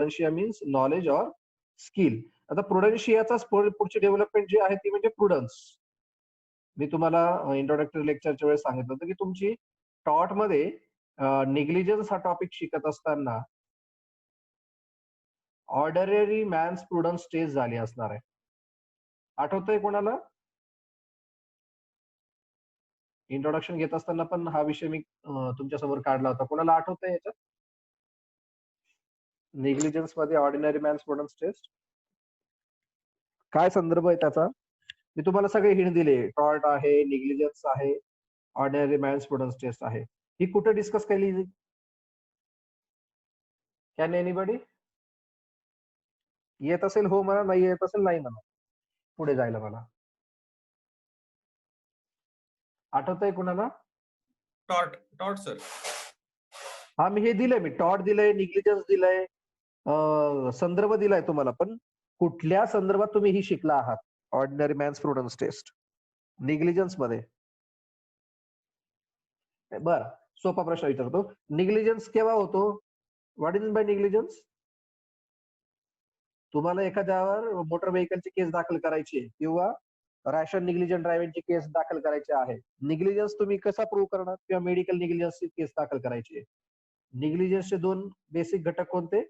प्रुडन्शिया means knowledge or skill. आता प्रुडन्शियाचाच पुढची development जी आहे ती म्हणजे प्रुडन्स. मी तुम्हाला इंट्रोडक्टरी लेक्चरच्या वेळेस सांगितलं होतं की तुमची टॉट मध्ये निग्लिजन्स हा टॉपिक शिकत असताना ऑर्डनरी मॅन्स प्रुडन्स स्टेज झाली असणार आहे. आठवतंय कोणाला? इंट्रोडक्शन घेत असताना पण हा विषय मी तुमच्या समोर काढला होता. कोणाला आठवतंय याच्यात? निग्लिजन्स मध्ये ऑर्डिनरी मॅन्स प्रुडन्स टेस्ट काय संदर्भ आहे त्याचा? मी तुम्हाला सगळे हिंट दिले. टॉर्ट आहे, निग्लिजन्स आहे, ऑर्डिनरी मॅन्स प्रुडन्स टेस्ट आहे. ही कुठे डिस्कस केली? Can anybody? येत असेल हो म्हणा, नाही येत असेल नाही म्हणा. पुढे जायला मला आठवतंय कुणाला? Tort sir. हा मी हे दिलंय, मी टॉर्ट दिलंय, निग्लिजन्स दिलंय, संदर्भ दिलाय तुम्हाला. पण कुठल्या संदर्भात तुम्ही ही शिकला आहात? ऑर्डिनरी मॅन्स प्रुडन्स टेस्ट निग्लिजन्स मध्ये. बर, सोपा प्रश्न विचारतो. निग्लिजन्स केव्हा होतो? What is by negligence? तुम्हाला एखाद्यावर मोटर व्हेकलची केस दाखल करायची आहे किंवा रॅशन निग्लिजंट ड्रायव्हिंगची केस दाखल करायची आहे. निग्लिजन्स तुम्ही कसा प्रूव्ह करणार? किंवा मेडिकल निग्लिजन्सची केस दाखल करायची आहे. निग्लिजन्सचे दोन बेसिक घटक कोणते?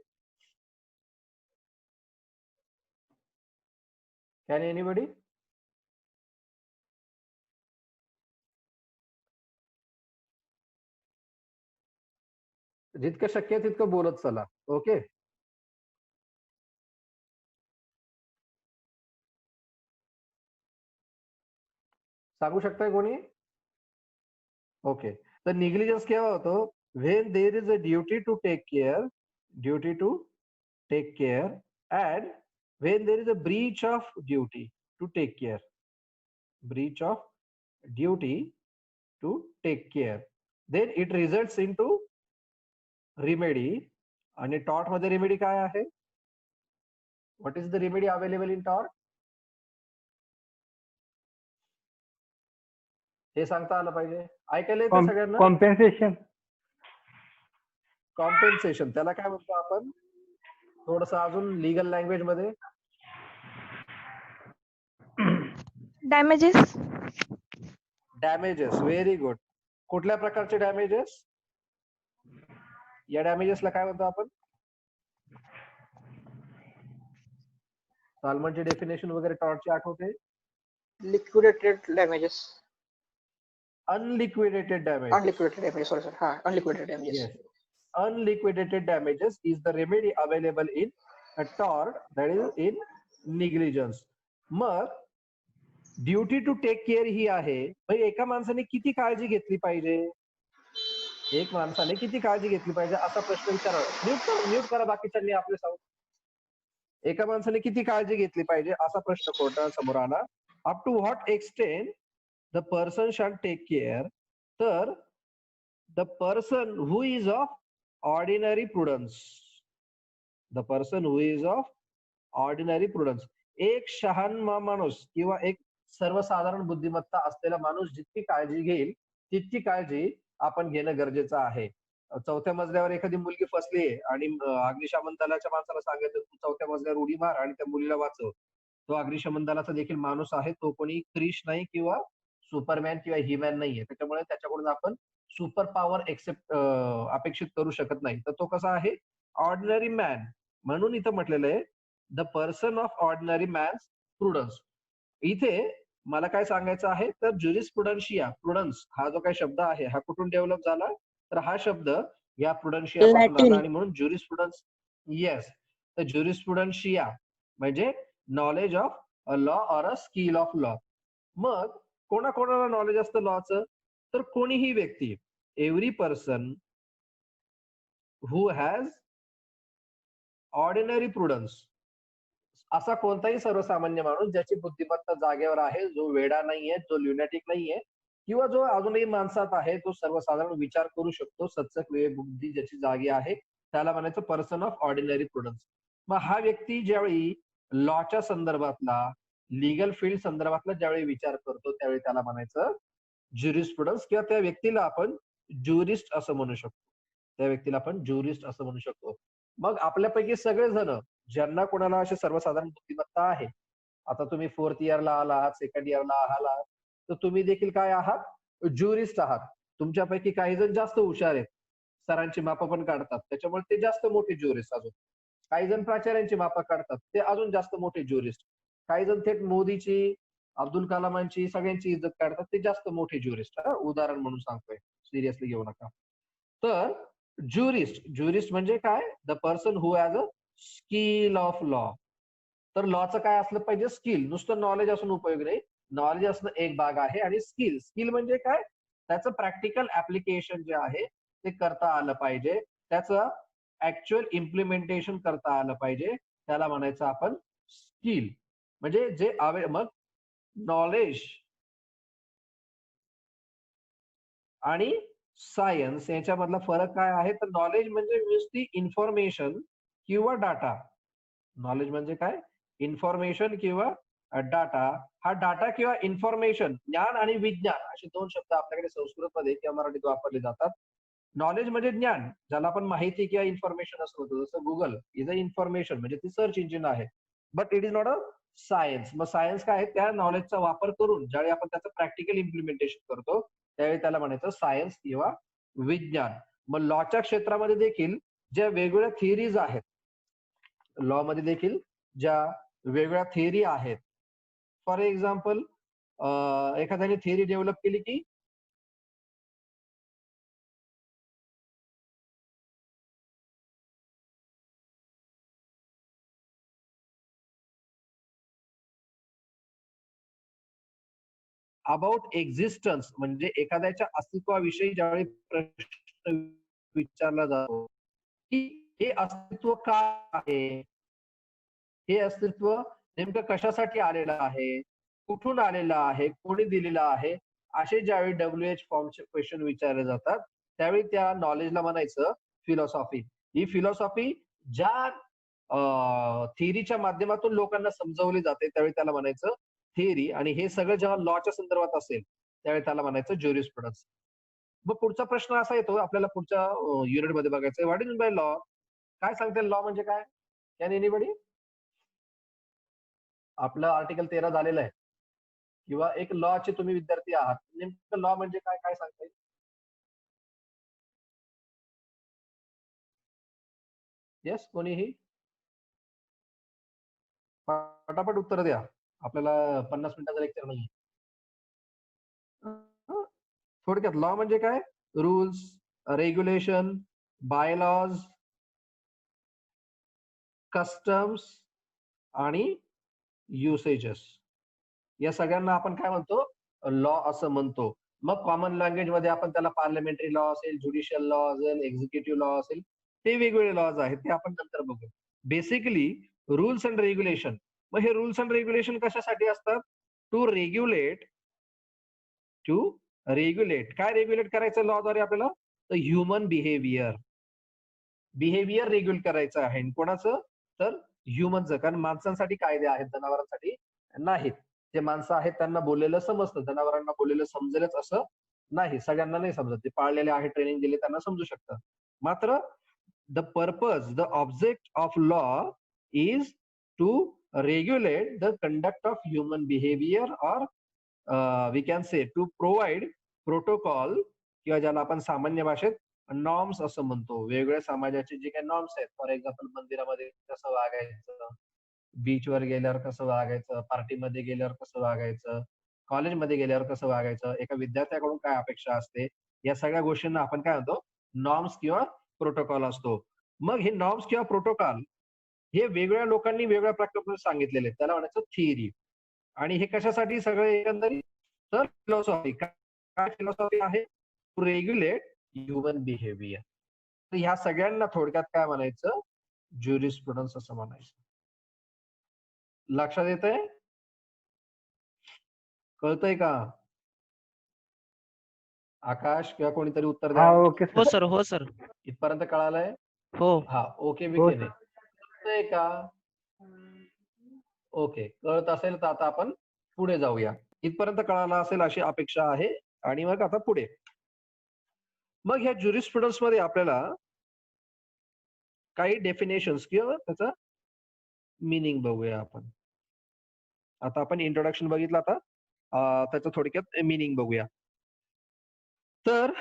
Can anybody? जितकं शक्य आहे तितकं बोलत चला. ओके, सांगू शकताय कोणी? ओके, तर निग्लिजन्स केव्हा होतो? When there is a duty to take care, duty to take care, and when there is a breach of duty to take care, breach of duty to take care, then it results into remedy. आणि tort मध्ये remedy काय आहे? What is the remedy available in tort? हे सांगता आलं पाहिजे. ऐकायला येतं सगळ्यांना? कॉम्पेन्सेशन. कॉम्पेन्सेशन त्याला काय म्हणतो आपण? थोडस अजून लिगल लँग्वेज मध्ये डॅमेजेस. डॅमेजेस. Very good. कुठल्या प्रकारचे डॅमेजेस? या डॅमेजेसला काय म्हणतो आपण? साल्मनची डेफिनेशन वगैरे टॉर्टची आठवते? Liquidated damages. Unliquidated damage. Unliquidated damages. Sorry sir. हा, unliquidated damages. Yes. Unliquidated damages is the remedy available in a tort, that is in negligence. मग ड्युटी टू टेक केअर ही आहे. म्हणजे एका माणसाने किती काळजी घेतली पाहिजे? एक माणसाने किती काळजी घेतली पाहिजे असा प्रश्न विचारा. म्यूट करा बाकीच्यांनी आपले साऊंड. एका माणसाने किती काळजी घेतली पाहिजे असा प्रश्न कोर्टासमोर आला. Up to what extent the person shall take care. तर the person who is of ordinary prudence, the person who is of ordinary prudence, एक शहाणा माणूस किंवा एक सर्वसाधारण बुद्धिमत्ता असलेला माणूस जितकी काळजी घेईल तितकी काळजी आपण घेणं गरजेचं आहे. चौथ्या मजल्यावर एखादी मुलगी फसली आणि अग्निशमन दलाच्या माणसाला सांगायचं तू चौथ्या मजल्यावर उडी मार आणि त्या मुलीला वाचव. तो अग्निशमन दलाचा देखील माणूस आहे. तो कोणी क्रिश नाही किंवा सुपरमॅन किंवा हीमॅन नाहीये. त्याच्यामुळे त्याच्याकडून आपण सुपर पॉवर अपेक्षित करू शकत नाही. तर तो कसा आहे? Ordinary man. म्हणून इथं म्हटलेलं आहे the person of ordinary man's prudence. इथे मला काय सांगायचं आहे तर ज्युरिस्प्रुडन्शिया, प्रुडन्स हा जो काही शब्द आहे हा कुठून डेव्हलप झाला? तर हा शब्द या प्रुडन्शिया पासून आला आणि म्हणून ज्युरिस्प्रुडन्स. येस, तर ज्युरिस्प्रुडन्शिया म्हणजे knowledge of a law or a skill of law. मग कोणाकोणाला नॉलेज असतं लॉचं? तर कोणीही व्यक्ती, every person who has ordinary prudence. असा कोणताही सर्वसामान्य माणूस ज्याची बुद्धिमत्ता जागेवर आहे, जो वेडा नाहीये, जो ल्युनॅटिक नाहीये किंवा जो अजूनही माणसात आहे, तो सर्वसाधारण विचार करू शकतो, सचक विवेक बुद्धी ज्याची जागी आहे, त्याला म्हणायचं पर्सन ऑफ ऑर्डिनरी प्रुडन्स. मग हा व्यक्ती ज्यावेळी लॉच्या संदर्भातला, लिगल फील्ड संदर्भातला ज्यावेळी विचार करतो त्यावेळी त्याला म्हणायचं ज्युरिस्प्रुडन्स किंवा त्या व्यक्तीला आपण ज्युरिस्ट असं म्हणू शकतो. त्या व्यक्तीला आपण ज्युरिस्ट असं म्हणू शकतो. मग आपल्यापैकी सगळेजण ज्यांना कोणाला अशी सर्वसाधारण बुद्धिमत्ता आहे, आता तुम्ही 4th इयरला आलात, 2nd इयरला आहात, तर तुम्ही देखील काय आहात, ज्युरिस्ट आहात. तुमच्यापैकी काही जण जास्त हुशार आहेत, सरांची मापं पण काढतात, त्याच्यामुळे ते जास्त मोठे ज्युरिस्ट. अजून काही जण प्राचार्यांची मापं काढतात, ते अजून जास्त मोठे ज्युरिस्ट. काही जण थेट मोदीची, अब्दुल कलामांची, सगळ्यांची इज्जत काढतात, ते जास्त मोठे ज्युरिस्ट. उदाहरण म्हणून सांगतोय, सिरियसली घेऊ नका. तर ज्युरिस्ट म्हणजे काय, the person who has a skill of law. तर लॉचं काय असलं पाहिजे, स्किल. नुसतं नॉलेज असून उपयोग नाही, नॉलेज असणं एक भाग आहे, आणि स्किल म्हणजे काय, त्याचं प्रॅक्टिकल ऍप्लिकेशन जे आहे ते करता आलं पाहिजे, त्याचं ऍक्च्युअल इम्प्लिमेंटेशन करता आलं पाहिजे, त्याला म्हणायचं आपण स्किल. म्हणजे जे मग नॉलेज आणि सायन्स याच्यामधला फरक काय आहे, तर नॉलेज म्हणजे नुसती इन्फॉर्मेशन किंवा डाटा. नॉलेज म्हणजे काय, इन्फॉर्मेशन किंवा डाटा. हा डाटा किंवा इन्फॉर्मेशन, ज्ञान आणि विज्ञान असे दोन शब्द आपल्याकडे संस्कृतमध्ये किंवा मराठीत वापरले जातात. नॉलेज म्हणजे ज्ञान, ज्याला आपण माहिती किंवा इन्फॉर्मेशन असं म्हणतो. जसं गुगल इज अ इन्फॉर्मेशन, म्हणजे ती सर्च इंजिन आहे, but it is not a science. मग सायन्स काय आहे, त्या नॉलेजचा वापर करून ज्यावेळी आपण त्याचं प्रॅक्टिकल इम्प्लिमेंटेशन करतो, त्यावेळी त्याला म्हणायचं सायन्स किंवा विज्ञान. मग लॉच्या क्षेत्रामध्ये देखील ज्या वेगवेगळ्या थिअरीज आहेत, लॉ मध्ये देखील ज्या वेगवेगळ्या थिअरी आहेत, फॉर एक्झाम्पल एखाद्याने थिअरी डेव्हलप केली की अबाउट एक्झिस्टन्स, म्हणजे एखाद्याच्या अस्तित्वाविषयी ज्यावेळी प्रश्न विचारला जातो की हे अस्तित्व का आहे, हे अस्तित्व नेमकं कशासाठी आलेलं आहे, कुठून आलेलं आहे, कोणी दिलेलं आहे, असे ज्यावेळी WH फॉर्मचे क्वेश्चन विचारले जातात, त्यावेळी त्या नॉलेजला म्हणायचं फिलॉसॉफी. ही फिलॉसॉफी ज्या थिअरीच्या माध्यमातून लोकांना समजवली जाते, त्यावेळी त्याला म्हणायचं थिअरी. आणि हे सगळं जेव्हा लॉच्या संदर्भात असेल, त्यावेळी त्याला म्हणायचं ज्युरिस्प्रुडन्स. मग पुढचा प्रश्न असा येतो, आपल्याला पुढच्या युनिटमध्ये बघायचं, व्हॉट इज बाय लॉ. काय सांगते लॉ म्हणजे काय, कॅन एनीबडी. आपलं आर्टिकल 13 झालेलं आहे, किंवा एक लॉचे तुम्ही विद्यार्थी आहात, नेमकं लॉ म्हणजे काय, काय सांगता येईल. येस, कोणीही पटापट उत्तर द्या, आपल्याला 50 मिनिटाचा लेक्चर नाही. थोडक्यात लॉ म्हणजे काय, रूल्स, रेग्युलेशन, बायलॉज, कस्टम्स आणि युसेजेस, या सगळ्यांना आपण काय म्हणतो, लॉ असं म्हणतो. मग कॉमन लँग्वेज मध्ये आपण त्याला पार्लमेंटरी लॉ असेल, ज्युडिशियल लॉ असेल, एक्झिक्युटिव्ह लॉ असेल, ते वेगवेगळे लॉज आहेत, ते आपण नंतर बघू. Basically rules and regulation. मग हे रूल्स अँड रेग्युलेशन कशासाठी असतात, टू रेग्युलेट काय रेग्युलेट करायचं लॉद्वारे आपल्याला, तर ह्युमन बिहेवियर. बिहेवियर रेग्युलेट करायचं आहे, कोणाचं, तर ह्युमनचं. कारण माणसांसाठी कायदे आहेत, जनावरांसाठी नाहीत. जे माणसं आहेत त्यांना बोललेलं समजतं, जनावरांना बोललेलं समजेलच असं नाही, सगळ्यांना नाही समजत. ते पाळलेले आहे, ट्रेनिंग दिले, त्यांना समजू शकतं. मात्र the object of law is to regulate the conduct of human behaviour, और we can say to provide protocol, किंवा ज्याला आपण सामान्य भाषेत नॉर्म्स असं म्हणतो. वेगवेगळ्या समाजाचे जे काही नॉर्म्स आहेत, फॉर एक्झाम्पल मंदिरामध्ये कसं वागायचं, बीचवर गेल्यावर कसं वागायचं, पार्टीमध्ये गेल्यावर कसं वागायचं, कॉलेजमध्ये गेल्यावर कसं वागायचं, एका विद्यार्थ्याकडून काय अपेक्षा असते, या सगळ्या गोष्टींना आपण काय म्हणतो, नॉर्म्स किंवा प्रोटोकॉल असतो. मग हे नॉर्म्स किंवा प्रोटोकॉल हे वेगवेगळ्या लोकांनी वेगवेगळ्या प्रकारे सांगितलेले, त्याला म्हणायचं थिअरी. आणि हे कशासाठी सगळे एकंदरीत, तर फिलॉसॉफी. काय फिलॉसॉफी आहे, टू रेग्युलेट ह्युमन बिहेवियर. तर ह्या सगळ्यांना थोडक्यात काय म्हणायचं, ज्युरिस्प्रुडन्स असं म्हणायचं. लक्षात येतंय, कळतंय का. आकाश किंवा कोणीतरी उत्तर द्या. ओके हो सर. सर, हो सर. इथपर्यंत कळालंय. हो. हा, ओके हो बिके नाही, कळतंय का. ओके, कळत असेल तर आता आपण पुढे जाऊया. इथपर्यंत कळालं असेल अशी अपेक्षा आहे. आणि मग आता पुढे, मग ह्या ज्युरिस्प्रुडन्स मध्ये आपल्याला काही डेफिनेशन्स किंवा त्याचा मिनिंग बघूया आपण. आता आपण इंट्रोडक्शन बघितलं, आता त्याचं थोडक्यात मिनिंग बघूया. तर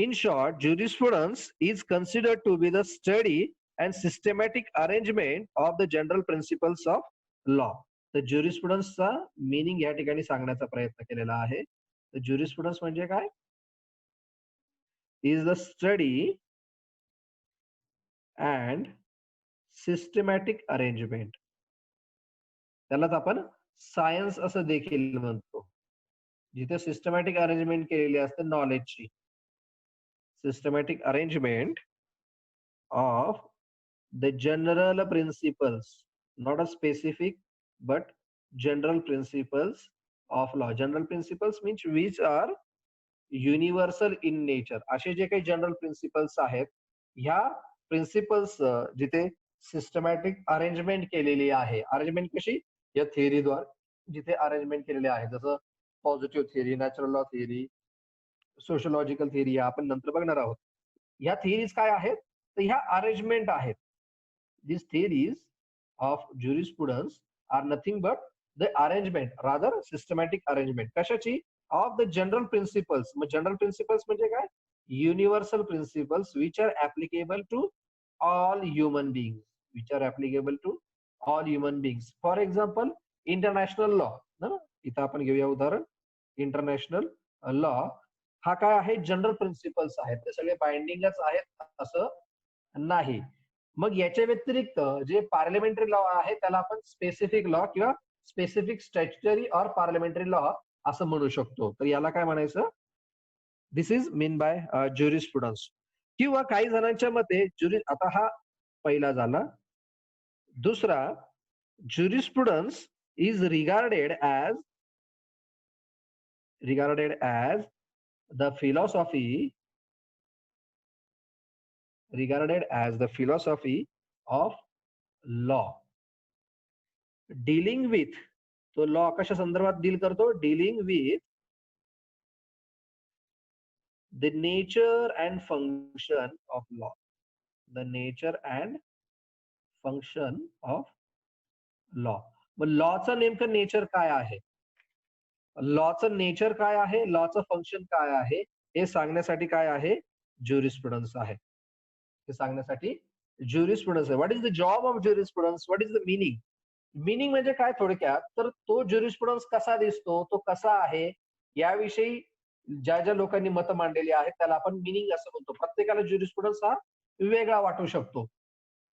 in short, jurisprudence is considered to be the study and systematic arrangement of the general principles of law. तर ज्युरिस्प्रुडन्सचा मिनिंग या ठिकाणी सांगण्याचा प्रयत्न केलेला आहे. तर ज्युरिस्प्रुडन्स म्हणजे काय? Is the study and systematic arrangement. त्यालाच आपण सायन्स असं देखील म्हणतो, जिथे सिस्टमॅटिक अरेंजमेंट केलेली असते नॉलेजची. Systematic arrangement of the general principles, not a specific but general principles of law. General principles means which are universal in nature. असे जे काही जनरल प्रिन्सिपल्स आहेत, ह्या प्रिन्सिपल्स जिथे सिस्टमॅटिक अरेंजमेंट केलेली आहे. अरेंजमेंट कशी? या थिअरीद्वारे जिथे अरेंजमेंट केलेले आहे, जसं positive theory, natural law theory, sociological theory, आपण नंतर बघणार आहोत. ह्या थिअरीज काय आहेत? तर ह्या अरेंजमेंट आहेत. These theories of jurisprudence are nothing but the arrangement, rather systematic arrangement. कशाची? Of the general principles. मग जनरल प्रिन्सिपल्स म्हणजे काय? Universal principles which are applicable to all human beings. Which are applicable to all human beings. For example, international law. ना, इथं आपण घेऊया उदाहरण. International law हा काय आहे? जनरल प्रिन्सिपल्स आहेत. ते सगळे बाइंडिंगच आहेत असं नाही. मग याच्या व्यतिरिक्त जे पार्लिमेंटरी लॉ आहे त्याला आपण स्पेसिफिक लॉ किंवा specific statutory or parliamentary law असं म्हणू शकतो. तर याला काय म्हणायचं? This is mean by jurisprudence. किंवा काही जणांच्या मते आता हा पहिला झाला. दुसरा, jurisprudence is regarded as the philosophy of law dealing with. तो लॉ कशा संदर्भात डील करतो? Dealing with the nature and function of law. The nature and function of law. मग लॉचं नेमकं नेचर काय आहे? लॉचं नेचर काय आहे? लॉचं फंक्शन काय आहे? हे सांगण्यासाठी काय आहे? ज्युरिस्प्रुडन्स आहे. हे सांगण्यासाठी ज्युरिस्प्रुडन्स आहे. What is the job of jurisprudence? What is the meaning? Meaning म्हणजे काय थोडक्यात? तर तो ज्युरिस्प्रुडन्स कसा दिसतो, तो कसा आहे, याविषयी ज्या ज्या लोकांनी मतं मांडलेली आहेत त्याला आपण मिनिंग असं म्हणतो. प्रत्येकाला ज्युरिस्प्रुडन्स हा वेगळा वाटू शकतो.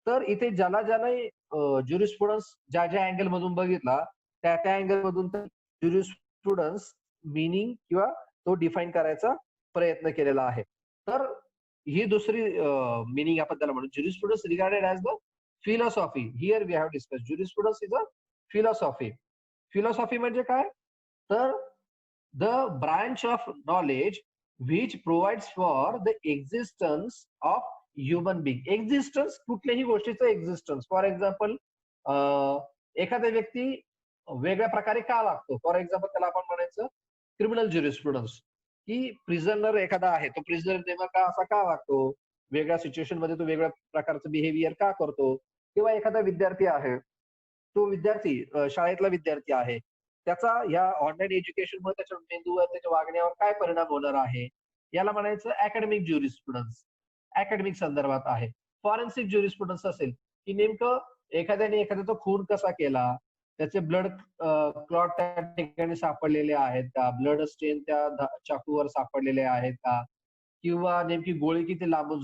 तर इथे ज्याला ज्युरिस्प्रुडन्स ज्या ज्या अँगल मधून बघितला त्या त्या अँगल मधून ज्युरिस्प्रुडन्स मिनिंग किंवा तो डिफाईन करायचा प्रयत्न केलेला आहे. तर ही दुसरी मिनिंग आपण त्याला म्हणू. Jurisprudence regarded as the philosophy. Here we have discuss jurisprudence is a philosophy. Philosophy म्हणजे काय? तर the branch of knowledge which provides for the existence of human being. Existence, कुठल्याही गोष्टीचं एक्झिस्टन्स. फॉर एक्झाम्पल, एखादा व्यक्ती वेगळ्या प्रकारे का वागतो? फॉर एक्झाम्पल त्याला आपण म्हणायचं क्रिमिनल ज्युरिस्प्रुडन्स, की प्रिझनर एखादा आहे, तो प्रिझनर तेव्हा का असा का वागतो, वेगळ्या सिच्युएशन मध्ये तो वेगळ्या प्रकारचं बिहेवियर का करतो. किंवा एखादा विद्यार्थी आहे, तो विद्यार्थी शाळेतला विद्यार्थी आहे, त्याचा या ऑनलाईन एज्युकेशन मुळे त्याच्या मेंदूवर, त्याच्या वागण्यावर काय परिणाम होणार आहे, याला म्हणायचं अकॅडमिक ज्युरिस्प्रुडन्स. अकॅडमिक संदर्भात आहे. फॉरेन्सिक ज्युरिस्प्रुडन्स असेल की नेमकं एखाद्याचा खून कसा केला, त्याचे ब्लड क्लॉट त्या ठिकाणी सापडलेले आहेत का, ब्लड स्टेन त्या चाकूवर सापडलेले आहेत का, किंवा नेमकी गोळी किती लांबून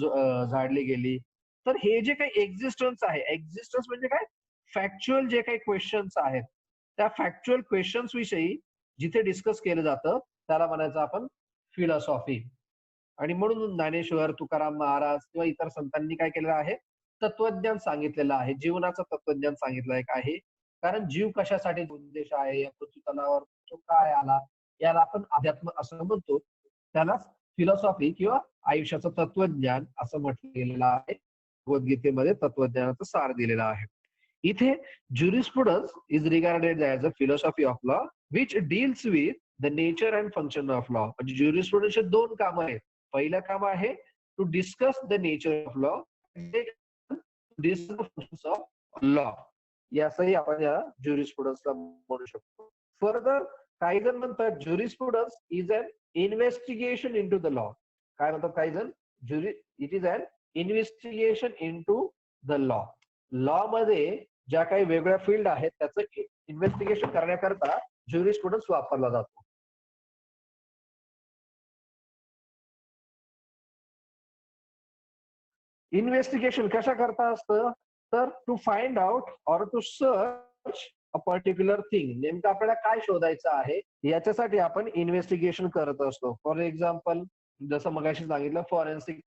झाडली गेली. तर हे जे काही एक्झिस्टन्स आहे, एक्झिस्टन्स म्हणजे काय? फॅक्च्युअल जे काही क्वेश्चन्स आहेत, त्या फॅक्च्युअल क्वेश्चन्स विषयी जिथे डिस्कस केलं जातं त्याला म्हणायचं आपण फिलॉसॉफी. आणि म्हणून ज्ञानेश्वर, तुकाराम महाराज किंवा इतर संतांनी काय केलेलं आहे? तत्वज्ञान सांगितलेलं आहे. जीवनाचं तत्वज्ञान सांगितलं आहे. कारण जीव कशासाठी उद्देश आहे, या पृथ्वी तलावर तो काय आला, याला आपण अध्यात्म असं म्हणतो. त्याला फिलॉसॉफी किंवा आयुष्याचं तत्वज्ञान असं म्हटलं गेलेलं आहे. भगवद्गीतेमध्ये तत्वज्ञानाचं सार दिलेलं आहे. इथे jurisprudence is regarded as a philosophy of law which deals with the nature and function of law. म्हणजे ज्युरिस्प्रुडन्सचे दोन कामं आहेत. पहिलं काम आहे to discuss the nature of law, discuss the functions of law. यासही आपण या ज्युरिस्प्रुडन्सला म्हणू शकतो. फर्दर काही जण म्हणतात jurisprudence is an investigation into the law. काय म्हणतात काही जण? It is an investigation into the law. Law मध्ये ज्या काही वेगळ्या फील्ड आहेत त्याचं इन्व्हेस्टिगेशन करण्याकरता ज्युरिस्प्रुडन्स वापरला जातो. इन्व्हेस्टिगेशन कशा करता असतं? तर to find out or to search a particular thing. नेमकं आपल्याला काय शोधायचं आहे याच्यासाठी आपण इन्व्हेस्टिगेशन करत असतो. फॉर एक्झाम्पल जसं मगाशी सांगितलं फॉरेन्सिक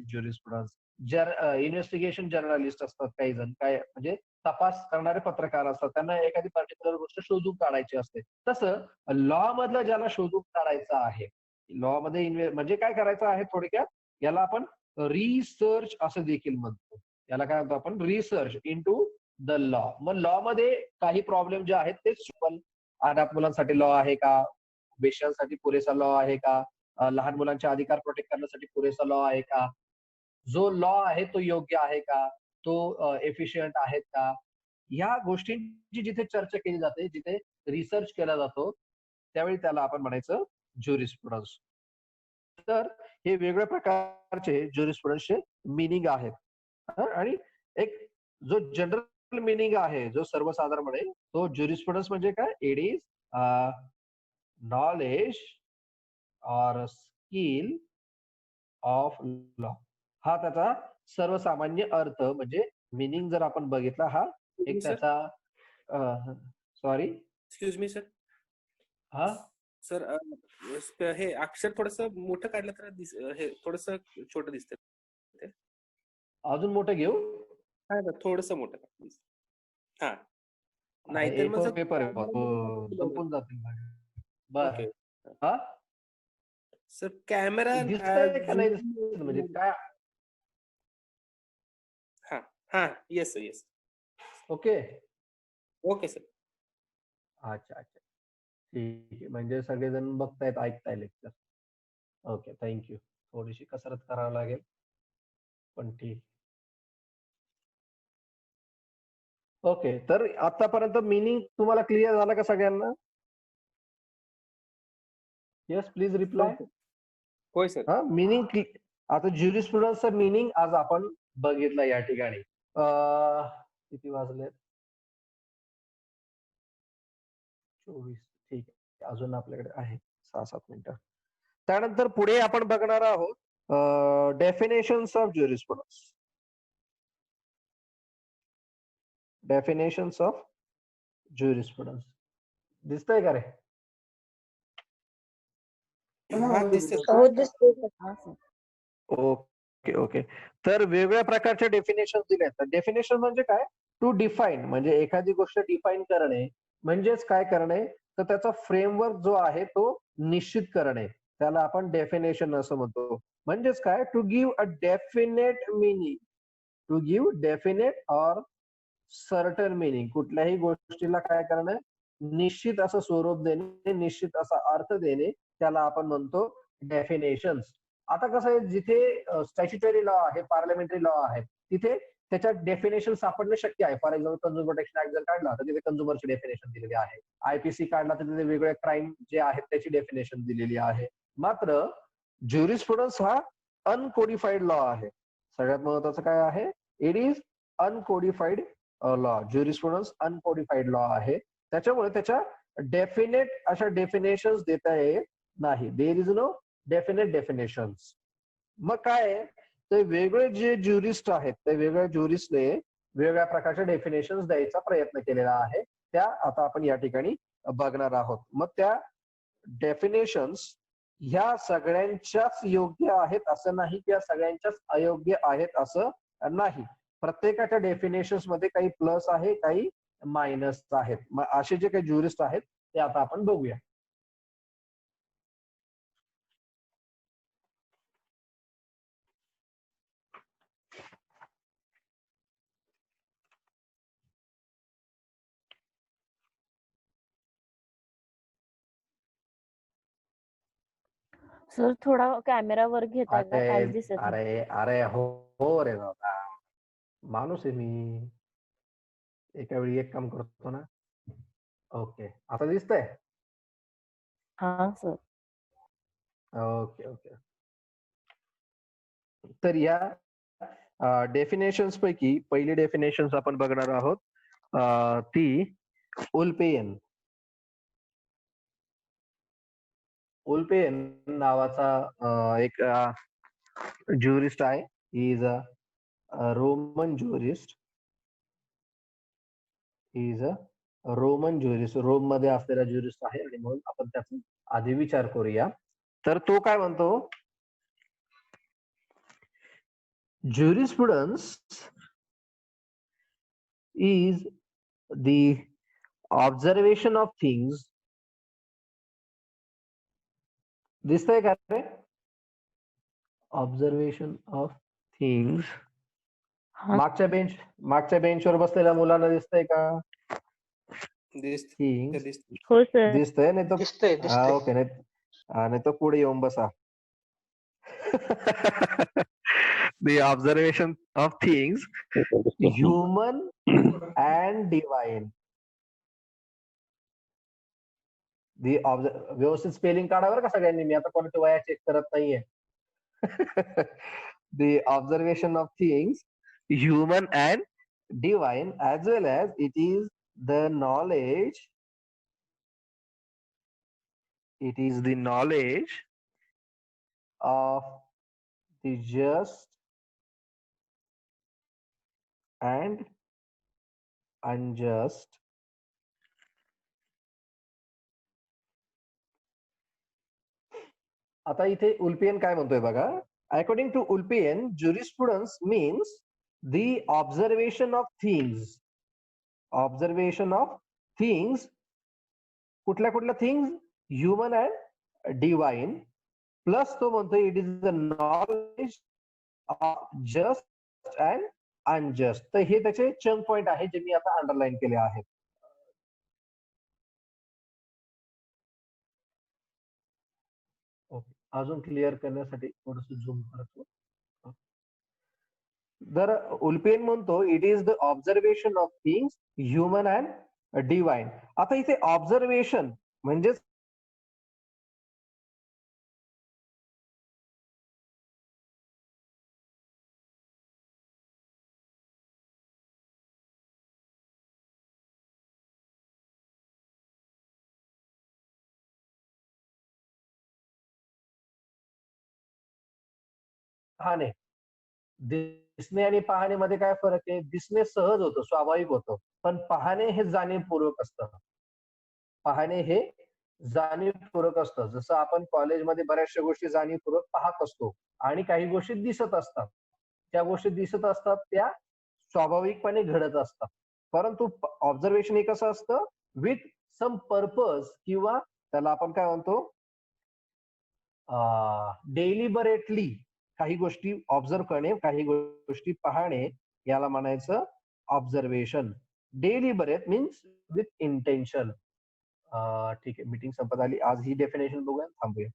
ज्युरिस्प्रुडन्स. इन्व्हेस्टिगेशन जर्नलिस्ट असतात काही जण, काय म्हणजे तपास करणारे पत्रकार असतात, त्यांना एखादी पर्टिक्युलर गोष्ट शोधून काढायची असते. तसं लॉ मधलं ज्याला शोधून काढायचं आहे, लॉ मध्ये म्हणजे काय करायचं आहे थोडक्यात, याला आपण रिसर्च असं देखील म्हणतो. याला काय म्हणतो आपण? Research into the law. मग लॉ मध्ये काही प्रॉब्लेम जे आहेत ते अनाथ मुलांसाठी लॉ आहे का? वेश्यांसाठी पुरेसा लॉ आहे का? लहान मुलांचे अधिकार प्रोटेक्ट करण्यासाठी पुरेसा लॉ आहे का? जो लॉ आहे तो योग्य आहे का? तो एफिशियंट आहेत का? या गोष्टींची जिथे चर्चा केली जाते, जिथे रिसर्च केला जातो, त्यावेळी त्याला आपण म्हणायचं ज्युरिस्प्रुडन्स. तर हे वेगवेगळ्या प्रकारचे ज्युरिस्प्रुडन्सचे मिनिंग आहेत. आणि एक जो जनरल मिनिंग आहे, जो सर्वसाधारण आहे, तो ज्युरिस्प्रुडन्स म्हणजे काय? It is knowledge or skill of law. हा त्याचा सर्वसामान्य अर्थ म्हणजे मिनिंग जर आपण बघितला, हा एक त्याचा सॉरी एक्सक्यूज मी सर. हा सर हे अक्षर थोडस मोठं काढलं तर हे थोडस छोटं दिसतंय. अजून मोठं घेऊ? थोडस मोठं काढ. हा नाहीतर मग पेपर संपून जातील. बर हा सर कॅमेरा दिसतंय का नाही दिसत म्हणजे काय? हा हा yes sir yes. Okay okay sir. अच्छा अच्छा ठीक आहे. म्हणजे सगळेजण बघतायत, ऐकताय लेक्चर. Okay thank you. थोडीशी कसरत करावी लागेल पण ठीक. ओके तर आतापर्यंत मिनिंग तुम्हाला क्लिअर झाला का सगळ्यांना? Yes please reply. होय सर. हा मिनिंग आता ज्युरिस्प्रुडन्सचा मिनिंग आज आपण बघितला या ठिकाणी. किती वाजले? 24. ठीक आहे, अजून आपल्याकडे आहे 6-7 मिनिटं. त्यानंतर पुढे आपण बघणार आहोत डेफिनेशन्स ऑफ ज्युरिस्प्रुडन्स. डेफिनेशन्स ऑफ ज्युरिस्प्रुडन्स दिसतंय का रे? Okay okay. तर वेगवेगळ्या प्रकारच्या डेफिनेशन दिल्या आहेत. डेफिनेशन म्हणजे काय? टू डिफाईन, म्हणजे एखादी गोष्ट डिफाईन करणे म्हणजेच काय करणे, तर त्याचा फ्रेमवर्क जो आहे तो निश्चित करणे, त्याला आपण डेफिनेशन असं म्हणतो. म्हणजेच काय? To give a definite meaning, to give definite or certain meaning. कुठल्याही गोष्टीला काय करणे? निश्चित असं स्वरूप देणे, निश्चित असा अर्थ देणे, त्याला आपण म्हणतो डेफिनेशन्स. आता कसं आहे, जिथे स्टॅच्युटरी लॉ आहे, पार्लमेंटरी लॉ आहे, तिथे त्याच्यात डेफिनेशन सापडणे शक्य आहे. For example consumer protection act जर काढला तर तिथे कंझ्युमरची डेफिनेशन दिलेली आहे. आयपीसी काढला तर तिथे वेगवेगळे क्राईम जे आहेत त्याची डेफिनेशन दिलेली आहे. मात्र ज्युरिस्प्रुडन्स हा अनकोडिफाईड लॉ आहे. सगळ्यात महत्वाचं काय आहे? It is uncodified law. Jurisprudence uncodified law आहे. त्याच्यामुळे त्याच्या डेफिनेट अशा डेफिनेशन्स देता येत नाही. There is no definite definitions. मग काय? ते वेगळे जे ज्युरिस्ट आहेत, ते वेगळ्या ज्युरिस्टने वेगवेगळ्या प्रकारच्या डेफिनेशन्स द्यायचा प्रयत्न केलेला आहे. त्या आता आपण या ठिकाणी बघणार आहोत. मग त्या डेफिनेशन्स ह्या सगळ्यांच्याच योग्य आहेत असं नाही, किंवा सगळ्यांच्याच अयोग्य आहेत असं नाही. प्रत्येकाच्या डेफिनेशन्स मध्ये काही प्लस आहे, काही मायनस आहेत. मग असे जे काही ज्युरिस्ट आहेत ते आता आपण बघूया. सर थोडा कॅमेरा वर घेताय का? अरे काहीच दिसत नाही. अरे अरे हो हो रे दादा, माणूस आहे मी, एका वेळी एक काम करतो ना. ओके, आता दिसतंय. हा सर. Okay okay. तर या डेफिनेशन्स पैकी पहिली डेफिनेशन्स आपण बघणार आहोत, ती उल्पेयन. उल्पेयन नावाचा एक ज्युरिस्ट आहे. He is a Roman jurist. He is a Roman jurist. Rome मध्ये असलेला ज्युरिस्ट आहे आणि म्हणून आपण त्याचा आधी विचार करूया. तर तो काय म्हणतो, jurisprudence is the observation of things. दिसतंय का रे? Observation of things. हा मागच्या बेंचवर बसलेल्या मुलांना दिसतंय का? थिंग्स दिसते. हो सर. दिसतंय नाही तर दिसतंय दिसतंय. ओके, नाही तर पुढे येऊन बसा. The observation of things, human and divine. व्यवस्थित स्पेलिंग काढा बरं का सगळ्यांनी, मी आता कोणाची वया चेक करत नाहीये. The observation of things, human and divine, as well as it is the knowledge. It is the knowledge of the just and unjust. आता इथे उल्पियन काय म्हणतोय बघा. According to Ulpian, jurisprudence means the observation of things. Observation of things, कुठल्या कुठल्या things? Human and divine. Plus तो म्हणतोय it is the knowledge of just and unjust. तर हे त्याचे चंक पॉइंट आहे जे मी आता अंडरलाईन केले आहेत. ओके, अजून क्लिअर करण्यासाठी थोडस झूम करतो. तर उल्पेन म्हणतो it is the observation of things human and divine. आता इथे ऑब्झर्वेशन म्हणजे पाहणे. दिसणे आणि पाहणेमध्ये काय फरक आहे? दिसणे सहज होतं, स्वाभाविक होतं, पण पाहणे हे जाणीवपूर्वक असतं. पाहणे हे जाणीवपूर्वक असतं. जसं आपण कॉलेजमध्ये बऱ्याचशा गोष्टी जाणीवपूर्वक पाहत असतो आणि काही गोष्टी दिसत असतात. त्या गोष्टी दिसत असतात त्या स्वाभाविकपणे घडत असतात. परंतु ऑब्झर्वेशन हे कसं असतं? विथ सम पर्पज, किंवा त्याला आपण काय म्हणतो, डेलिबरेटली काही गोष्टी ऑब्झर्व करणे, काही गोष्टी पाहणे, याला म्हणायचं observation. Deliberate means with intention. ठीक आहे, मीटिंग संपत आली. आज ही डेफिनेशन बघूया, थांबूया.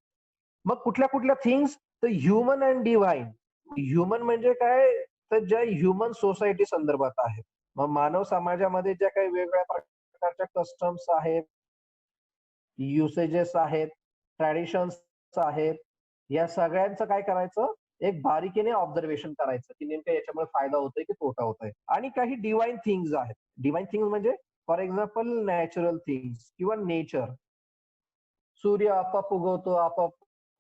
मग कुठल्या कुठल्या थिंग्स? तर ह्युमन अँड डिवाइन. ह्युमन म्हणजे काय? तर ज्या ह्युमन सोसायटी संदर्भात आहेत. मग मानव समाजामध्ये ज्या काही वेगवेगळ्या प्रकारच्या कस्टम्स आहेत, युसेजेस आहेत, ट्रॅडिशन्स आहेत, या सगळ्यांचं काय करायचं? एक बारीकीने ऑब्झर्वेशन करायचं की नेमकं याच्यामुळे फायदा होतोय की तोटा होतोय. आणि काही डिवाइन थिंग्स आहेत. डिवाइन थिंग्स म्हणजे फॉर एक्झाम्पल नॅचरल थिंग्स किंवा नेचर. सूर्य आपाप उगवतो, आपाप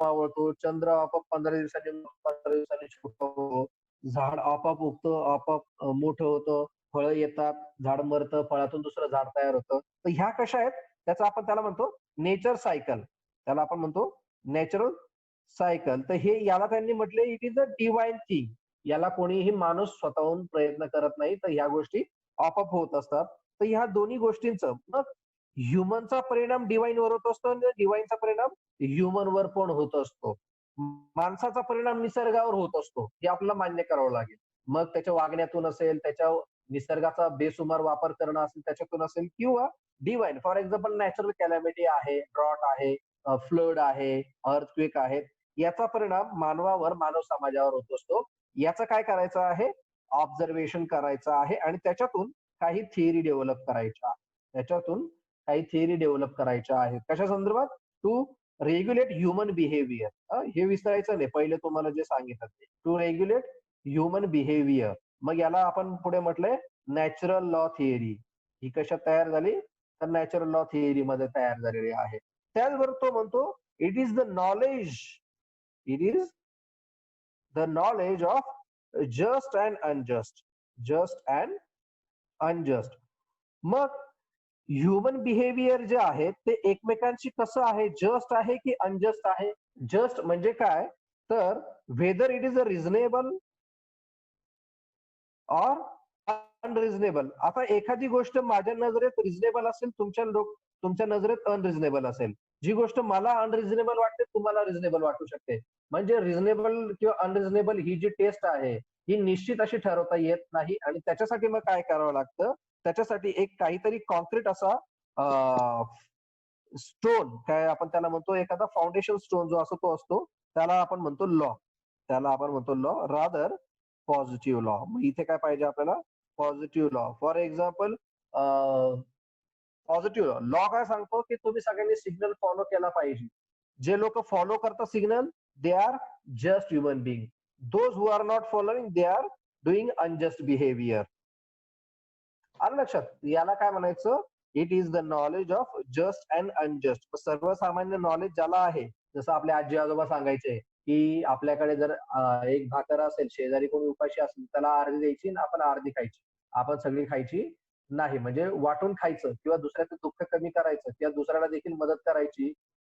मावळतो, चंद्र आपाप 15 दिवसांनी छोटा होतो, झाड आपाप उगतं, आपाप मोठं होतं, फळं येतात, झाड मरतं, फळातून दुसरं झाड तयार होतं. तर ह्या कशा आहेत? त्याला म्हणतो नेचर सायकल. त्याला आपण म्हणतो नॅचरल सायकल. तर हे याला त्यांनी म्हटले it is a divine thing. याला कोणीही माणूस स्वतःहून प्रयत्न करत नाही, तर ह्या गोष्टी आपोआप होत असतात. तर ह्या दोन्ही गोष्टींचं मग ह्युमनचा परिणाम डिवाइन वर होत असतो आणि डिवाइनचा परिणाम ह्युमन वर पण होत असतो. माणसाचा परिणाम निसर्गावर होत असतो, हे आपल्याला मान्य करावं लागेल. मग त्याच्या वागण्यातून असेल, त्याच्या निसर्गाचा बेसुमार वापर करणं असेल त्याच्यातून असेल, किंवा divine for example natural calamity आहे, ड्रॉट आहे, फ्लड आहे, अर्थक्वेक आहे, याचा परिणाम मानवावर, मानव समाजावर होत असतो. याचं काय करायचं आहे? ऑब्झर्वेशन करायचं आहे आणि त्याच्यातून काही थिअरी डेव्हलप करायच्या आहेत. त्याच्यातून काही थिअरी डेव्हलप करायच्या आहेत. कशा संदर्भात? To regulate human behaviour. हे विसरायचं नाही. पहिले तुम्हाला जे सांगितलं ते. To regulate human behaviour. मग याला आपण पुढे म्हटलंय नॅचरल लॉ थिअरी. ही कशात तयार झाली? तर नॅचरल लॉ थिअरी मध्ये तयार झालेली आहे. त्याचबरोबर तो म्हणतो it is the knowledge, it is the knowledge of just and unjust, just and unjust. मग ह्युमन बिहेवियर जे आहे ते एकमेकांशी कसं आहे? जस्ट आहे की अनजस्ट आहे? जस्ट म्हणजे काय? तर whether it is a reasonable or unreasonable. आता एखादी गोष्ट माझ्या नजरेत रिझनेबल असेल, तुमच्या नजरेत अनरिझनेबल असेल. जी गोष्ट मला अनरिझनेबल वाटते तुम्हाला रिझनेबल वाटू शकते. म्हणजे रिझनेबल किंवा अनरिझनेबल ही जी टेस्ट आहे ही निश्चित अशी ठरवता येत नाही आणि त्याच्यासाठी मग काय करावं लागतं? त्याच्यासाठी एक काहीतरी कॉन्क्रीट असा स्टोन, काय आपण त्याला म्हणतो, एखादा फाउंडेशन स्टोन जो असतो तो असतो, त्याला आपण म्हणतो लॉ. त्याला आपण म्हणतो लॉ, रादर पॉझिटिव्ह लॉ. मग इथे काय पाहिजे आपल्याला? Positive law. For example positive law. Law काय सांगतो की तुम्ही सगळ्यांनी सिग्नल फॉलो केला पाहिजे. जे लोक फॉलो करतात signal they are just human being. Those who are not following they are doing unjust behaviour. आलं लक्षात? याला काय म्हणायचं? It is the knowledge of just and unjust. सर्वसामान्य नॉलेज ज्याला आहे, जसं आपले आजी आजोबा सांगायचे की आपल्याकडे जर एक भाकर असेल, शेजारी कोणी उपाशी असेल, त्याला अर्धी द्यायची आणि आपण अर्धी खायची. आपण सगळी खायची नाही. म्हणजे वाटून खायचं किंवा दुसऱ्याचं दुःख कमी करायचं किंवा दुसऱ्याला देखील मदत करायची.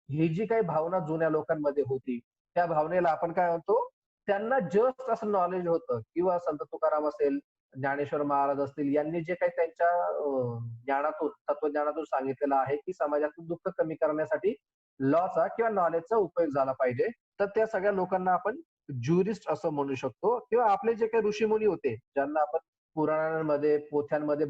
ही जी काही भावना जुन्या लोकांमध्ये होती, त्या भावनेला आपण काय म्हणतो? त्यांना जस्ट असं नॉलेज होतं. किंवा संत तुकाराम असेल, ज्ञानेश्वर महाराज असतील, यांनी जे काही त्यांच्या ज्ञानातून, तत्वज्ञानातून सांगितलेलं आहे की समाजातून दुःख कमी करण्यासाठी लॉचा किंवा नॉलेजचा उपयोग झाला पाहिजे. तर त्या सगळ्या लोकांना आपण ज्युरिस्ट असं म्हणू शकतो. किंवा आपले जे काही ऋषीमुनी होते, ज्यांना आपण पुराणांमध्ये, पोथ्यांमध्ये